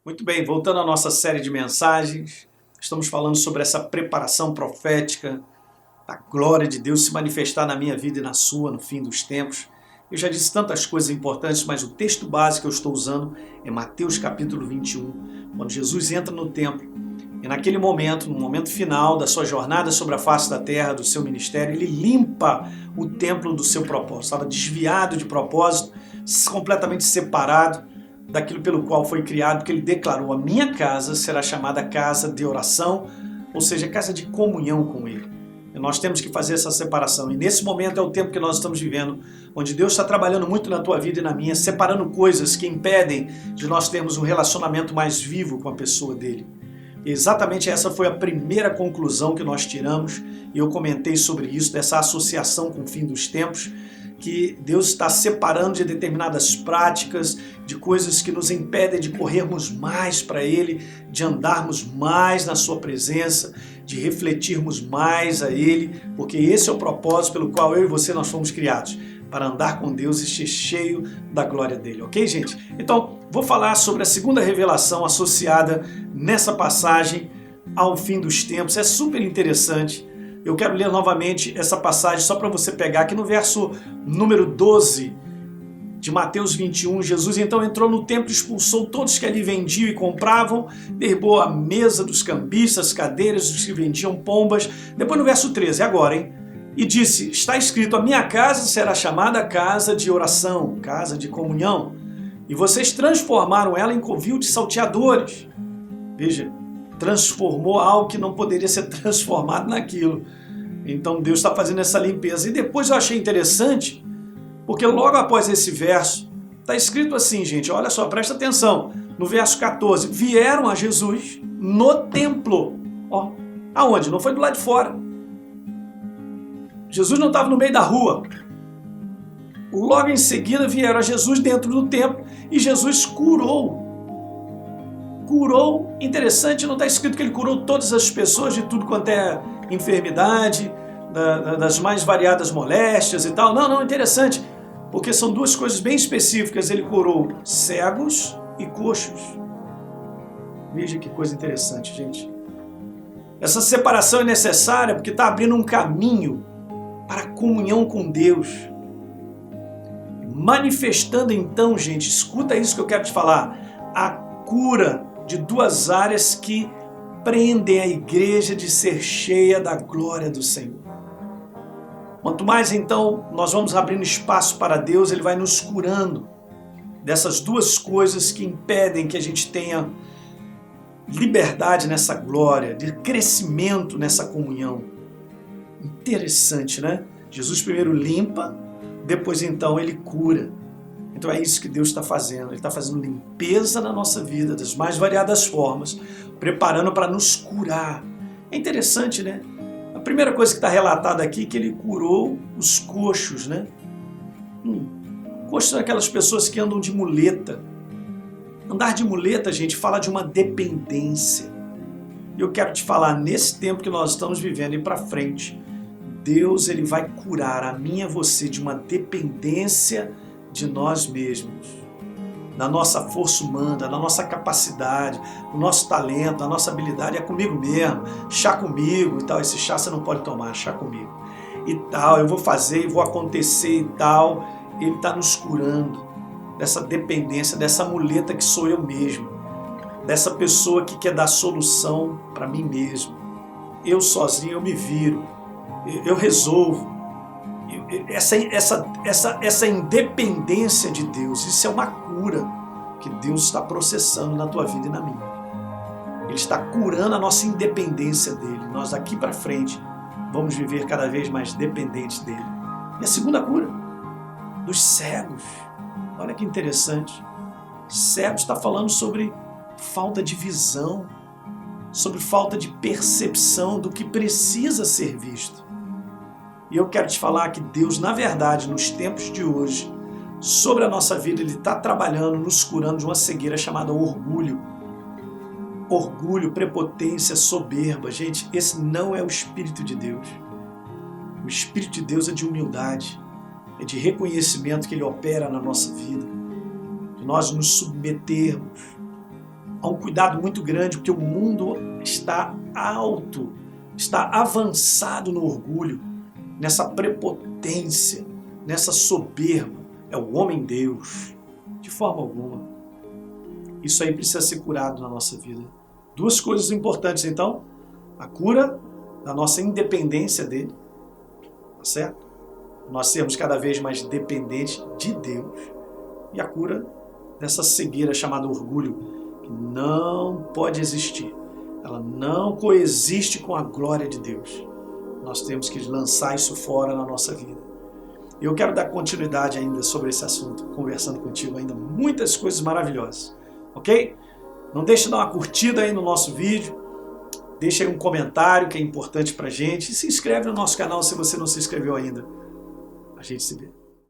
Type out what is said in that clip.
Muito bem, voltando à nossa série de mensagens, estamos falando sobre essa preparação profética, da glória de Deus se manifestar na minha vida e na sua no fim dos tempos. Eu já disse tantas coisas importantes, mas o texto base que eu estou usando é Mateus capítulo 21, quando Jesus entra no templo e naquele momento, no momento final da sua jornada sobre a face da terra, do seu ministério, ele limpa o templo do seu propósito. Estava desviado de propósito, completamente separado daquilo pelo qual foi criado, porque ele declarou: a minha casa será chamada casa de oração, ou seja, casa de comunhão com ele. E nós temos que fazer essa separação. E nesse momento é o tempo que nós estamos vivendo, onde Deus está trabalhando muito na tua vida e na minha, separando coisas que impedem de nós termos um relacionamento mais vivo com a pessoa dele. E exatamente essa foi a primeira conclusão que nós tiramos, e eu comentei sobre isso, dessa associação com o fim dos tempos, que Deus está separando de determinadas práticas, de coisas que nos impedem de corrermos mais para Ele, de andarmos mais na Sua presença, de refletirmos mais a Ele, porque esse é o propósito pelo qual eu e você nós fomos criados, para andar com Deus e ser cheio da glória dele, ok, gente? Então, vou falar sobre a segunda revelação associada nessa passagem ao fim dos tempos. É super interessante. Eu quero ler novamente essa passagem só para você pegar aqui no verso número 12 de Mateus 21. Jesus então entrou no templo, expulsou todos que ali vendiam e compravam, derrubou a mesa dos cambistas, cadeiras dos que vendiam pombas. Depois no verso 13, agora, hein? E disse: está escrito, a minha casa será chamada casa de oração, casa de comunhão. E vocês transformaram ela em covil de salteadores. Veja, transformou algo que não poderia ser transformado naquilo. Então Deus está fazendo essa limpeza. E depois eu achei interessante, porque logo após esse verso, está escrito assim, gente, olha só, presta atenção. No verso 14, vieram a Jesus no templo. Ó, aonde? Não foi do lado de fora. Jesus não estava no meio da rua. Logo em seguida vieram a Jesus dentro do templo e Jesus curou. Curou, interessante, não está escrito que ele curou todas as pessoas de tudo quanto é enfermidade, das mais variadas moléstias e tal. Não, interessante, porque são duas coisas bem específicas. Ele curou cegos e coxos. Veja que coisa interessante, gente. Essa separação é necessária porque está abrindo um caminho para a comunhão com Deus. Manifestando então, gente, escuta isso que eu quero te falar, a cura de duas áreas que prendem a igreja de ser cheia da glória do Senhor. Quanto mais então nós vamos abrindo espaço para Deus, Ele vai nos curando dessas duas coisas que impedem que a gente tenha liberdade nessa glória, de crescimento nessa comunhão. Interessante, né? Jesus primeiro limpa, depois então Ele cura. Então é isso que Deus está fazendo. Ele está fazendo limpeza na nossa vida, das mais variadas formas, preparando para nos curar. É interessante, né? A primeira coisa que está relatada aqui é que Ele curou os coxos, né? Coxos são aquelas pessoas que andam de muleta. Andar de muleta, gente, fala de uma dependência. E eu quero te falar, nesse tempo que nós estamos vivendo e para frente, Deus ele vai curar a mim e a você de uma dependência de nós mesmos, da nossa força humana, da nossa capacidade, do nosso talento, da nossa habilidade. É comigo mesmo, chá comigo e tal. Esse chá você não pode tomar, chá comigo e tal. Eu vou fazer e vou acontecer e tal. Ele está nos curando dessa dependência, dessa muleta que sou eu mesmo, dessa pessoa que quer dar solução para mim mesmo. Eu sozinho eu me viro, eu resolvo. Essa independência de Deus, isso é uma cura que Deus está processando na tua vida e na minha. Ele está curando a nossa independência dele. Nós daqui para frente vamos viver cada vez mais dependentes dele. E a segunda cura, dos cegos. Olha que interessante. Cegos está falando sobre falta de visão, sobre falta de percepção do que precisa ser visto. E eu quero te falar que Deus, na verdade, nos tempos de hoje, sobre a nossa vida, Ele está trabalhando, nos curando de uma cegueira chamada orgulho. Orgulho, prepotência, soberba. Gente, esse não é o Espírito de Deus. O Espírito de Deus é de humildade, é de reconhecimento que Ele opera na nossa vida, de nós nos submetermos, há um cuidado muito grande, porque o mundo está alto, está avançado no orgulho, nessa prepotência, nessa soberba. É o homem-deus, de forma alguma. Isso aí precisa ser curado na nossa vida. Duas coisas importantes, então: a cura da nossa independência dele, tá certo? Nós sermos cada vez mais dependentes de Deus, e a cura dessa cegueira chamada orgulho, que não pode existir. Ela não coexiste com a glória de Deus. Nós temos que lançar isso fora na nossa vida. Eu quero dar continuidade ainda sobre esse assunto, conversando contigo ainda muitas coisas maravilhosas, ok? Não deixe de dar uma curtida aí no nosso vídeo, deixa aí um comentário que é importante pra gente, e se inscreve no nosso canal se você não se inscreveu ainda. A gente se vê.